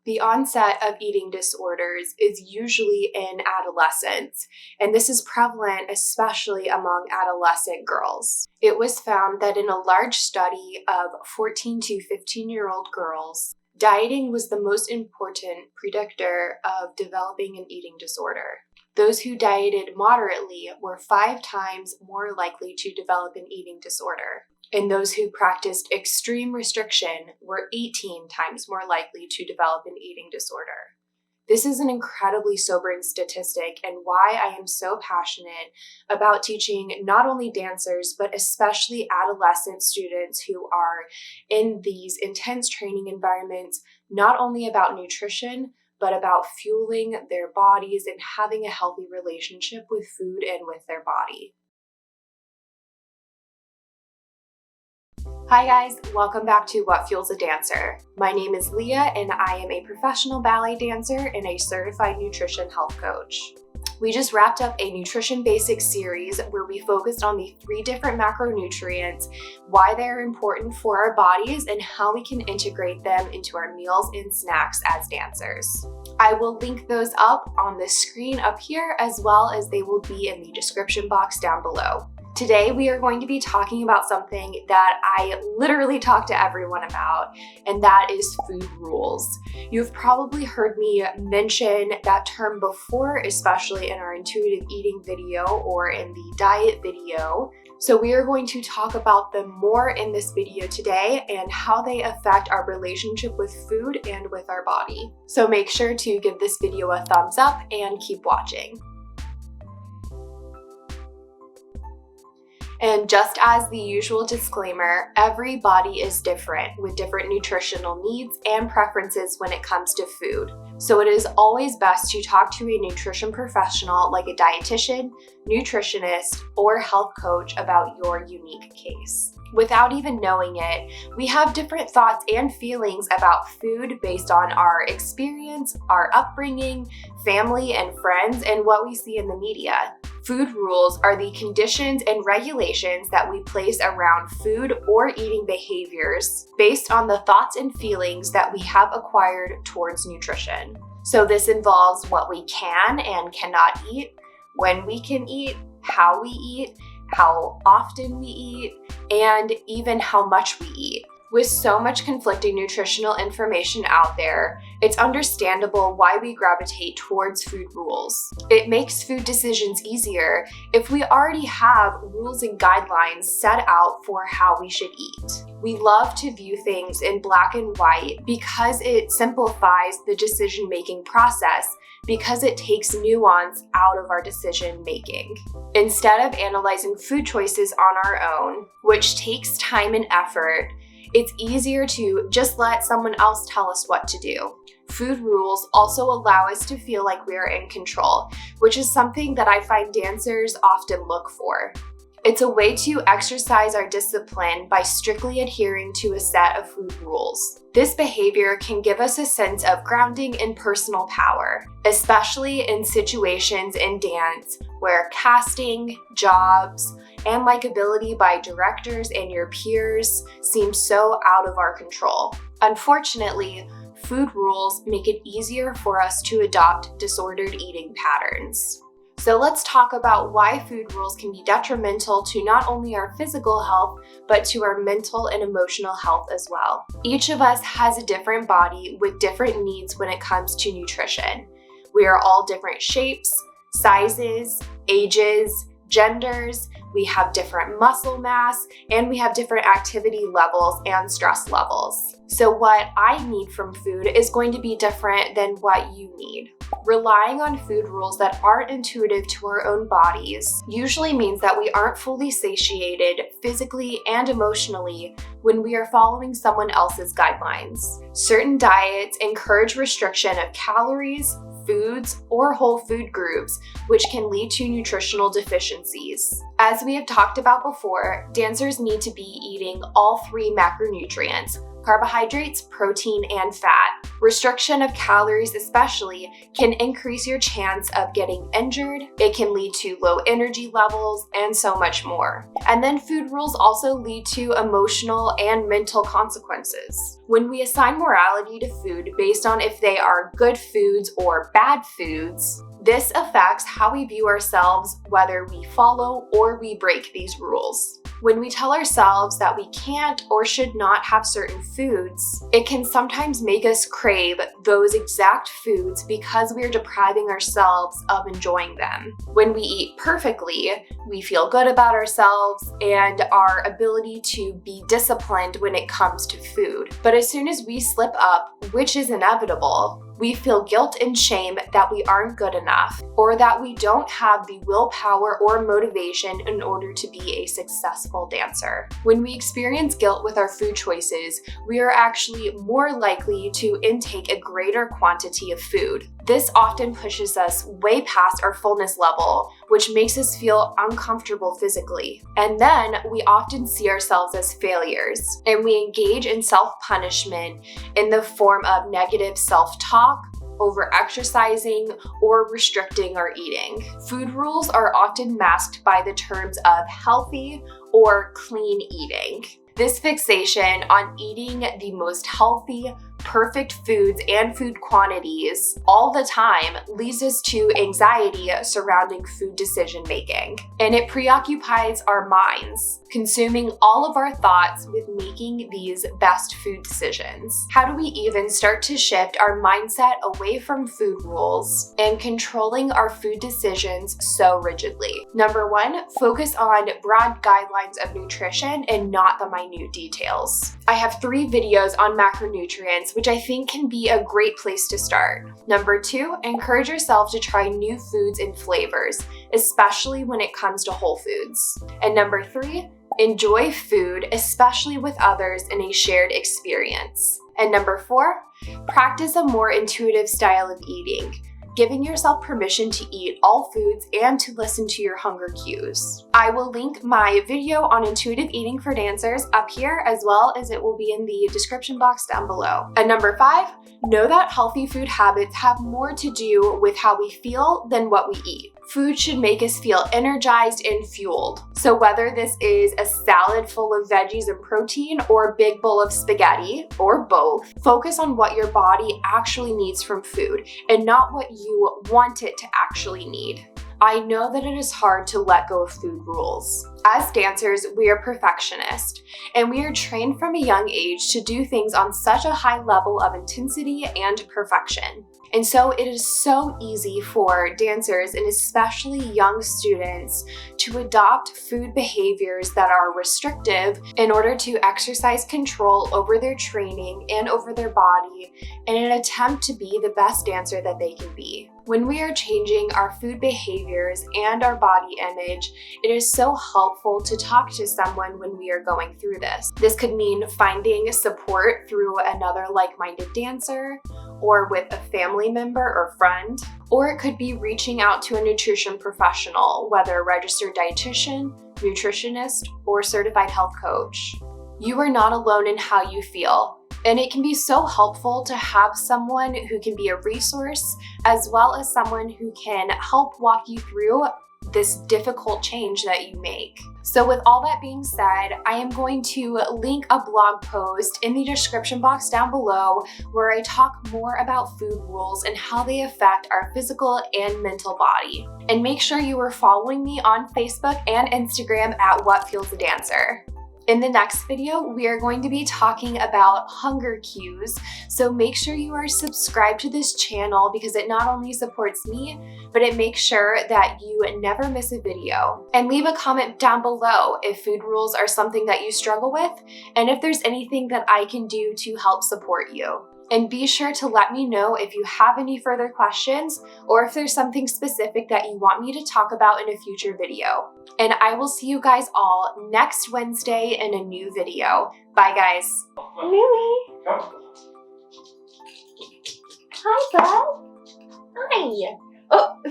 The onset of eating disorders is usually in adolescence, and this is prevalent especially among adolescent girls. It was found that in a large study of 14 to 15-year-old girls, dieting was the most important predictor of developing an eating disorder. Those who dieted moderately were 5 times more likely to develop an eating disorder, and those who practiced extreme restriction were 18 times more likely to develop an eating disorder. This is an incredibly sobering statistic and why I am so passionate about teaching not only dancers, but especially adolescent students who are in these intense training environments, not only about nutrition, but about fueling their bodies and having a healthy relationship with food and with their body. Hi guys, welcome back to What Fuels a Dancer. My name is Leah and I am a professional ballet dancer and a certified nutrition health coach. We just wrapped up a nutrition basics series where we focused on the 3 different macronutrients, why they're important for our bodies, and how we can integrate them into our meals and snacks as dancers. I will link those up on the screen up here as well as they will be in the description box down below. Today, we are going to be talking about something that I literally talk to everyone about, and that is food rules. You've probably heard me mention that term before, especially in our intuitive eating video or in the diet video. So we are going to talk about them more in this video today and how they affect our relationship with food and with our body. So make sure to give this video a thumbs up and keep watching. And just as the usual disclaimer, every body is different with different nutritional needs and preferences when it comes to food. So it is always best to talk to a nutrition professional like a dietitian, nutritionist, or health coach about your unique case. Without even knowing it, we have different thoughts and feelings about food based on our experience, our upbringing, family and friends, and what we see in the media. Food rules are the conditions and regulations that we place around food or eating behaviors based on the thoughts and feelings that we have acquired towards nutrition. So this involves what we can and cannot eat, when we can eat, how we eat, how often we eat, and even how much we eat. With so much conflicting nutritional information out there, it's understandable why we gravitate towards food rules. It makes food decisions easier if we already have rules and guidelines set out for how we should eat. We love to view things in black and white because it simplifies the decision-making process, because it takes nuance out of our decision making. Instead of analyzing food choices on our own, which takes time and effort, it's easier to just let someone else tell us what to do. Food rules also allow us to feel like we are in control, which is something that I find dancers often look for. It's a way to exercise our discipline by strictly adhering to a set of food rules. This behavior can give us a sense of grounding and personal power, especially in situations in dance where casting, jobs, and likability by directors and your peers seem so out of our control. Unfortunately, food rules make it easier for us to adopt disordered eating patterns. So let's talk about why food rules can be detrimental to not only our physical health, but to our mental and emotional health as well. Each of us has a different body with different needs when it comes to nutrition. We are all different shapes, sizes, ages, genders, we have different muscle mass, and we have different activity levels and stress levels. So what I need from food is going to be different than what you need. Relying on food rules that aren't intuitive to our own bodies usually means that we aren't fully satiated physically and emotionally when we are following someone else's guidelines. Certain diets encourage restriction of calories, foods, or whole food groups, which can lead to nutritional deficiencies. As we have talked about before, dancers need to be eating all 3 macronutrients: carbohydrates, protein, and fat. Restriction of calories especially can increase your chance of getting injured. It can lead to low energy levels and so much more. And then food rules also lead to emotional and mental consequences. When we assign morality to food based on if they are good foods or bad foods, this affects how we view ourselves, whether we follow or we break these rules. When we tell ourselves that we can't or should not have certain foods, it can sometimes make us crave those exact foods because we are depriving ourselves of enjoying them. When we eat perfectly, we feel good about ourselves and our ability to be disciplined when it comes to food. But as soon as we slip up, which is inevitable, we feel guilt and shame that we aren't good enough or that we don't have the willpower or motivation in order to be a successful dancer. When we experience guilt with our food choices, we are actually more likely to intake a greater quantity of food. This often pushes us way past our fullness level, which makes us feel uncomfortable physically. And then we often see ourselves as failures, and we engage in self-punishment in the form of negative self-talk, over-exercising, or restricting our eating. Food rules are often masked by the terms of healthy or clean eating. This fixation on eating the most healthy, perfect foods and food quantities all the time leads us to anxiety surrounding food decision making. And it preoccupies our minds, consuming all of our thoughts with making these best food decisions. How do we even start to shift our mindset away from food rules and controlling our food decisions so rigidly? Number one, focus on broad guidelines of nutrition and not the minute details. I have 3 videos on macronutrients, which I think can be a great place to start. Number 2, encourage yourself to try new foods and flavors, especially when it comes to whole foods. And number 3, enjoy food, especially with others in a shared experience. And number 4, practice a more intuitive style of eating, giving yourself permission to eat all foods and to listen to your hunger cues. I will link my video on intuitive eating for dancers up here, as well as it will be in the description box down below. And number 5, know that healthy food habits have more to do with how we feel than what we eat. Food should make us feel energized and fueled. So whether this is a salad full of veggies and protein or a big bowl of spaghetti, or both, focus on what your body actually needs from food and not what you want it to actually need. I know that it is hard to let go of food rules. As dancers, we are perfectionists, and we are trained from a young age to do things on such a high level of intensity and perfection. And so it is so easy for dancers, and especially young students, to adopt food behaviors that are restrictive in order to exercise control over their training and over their body in an attempt to be the best dancer that they can be. When we are changing our food behaviors and our body image, it is so helpful to talk to someone when we are going through this. This could mean finding support through another like-minded dancer, or with a family member or friend, or it could be reaching out to a nutrition professional, whether a registered dietitian, nutritionist, or certified health coach. You are not alone in how you feel, and it can be so helpful to have someone who can be a resource, as well as someone who can help walk you through this difficult change that you make. So with all that being said, I am going to link a blog post in the description box down below where I talk more about food rules and how they affect our physical and mental body. And make sure you are following me on Facebook and Instagram at What Fuels a Dancer. In the next video, we are going to be talking about hunger cues, so make sure you are subscribed to this channel because it not only supports me, but it makes sure that you never miss a video. And leave a comment down below if food rules are something that you struggle with, and if there's anything that I can do to help support you. And be sure to let me know if you have any further questions or if there's something specific that you want me to talk about in a future video. And I will see you guys all next Wednesday in a new video. Bye, guys. Lily. Hi, bud. Hi. Oh.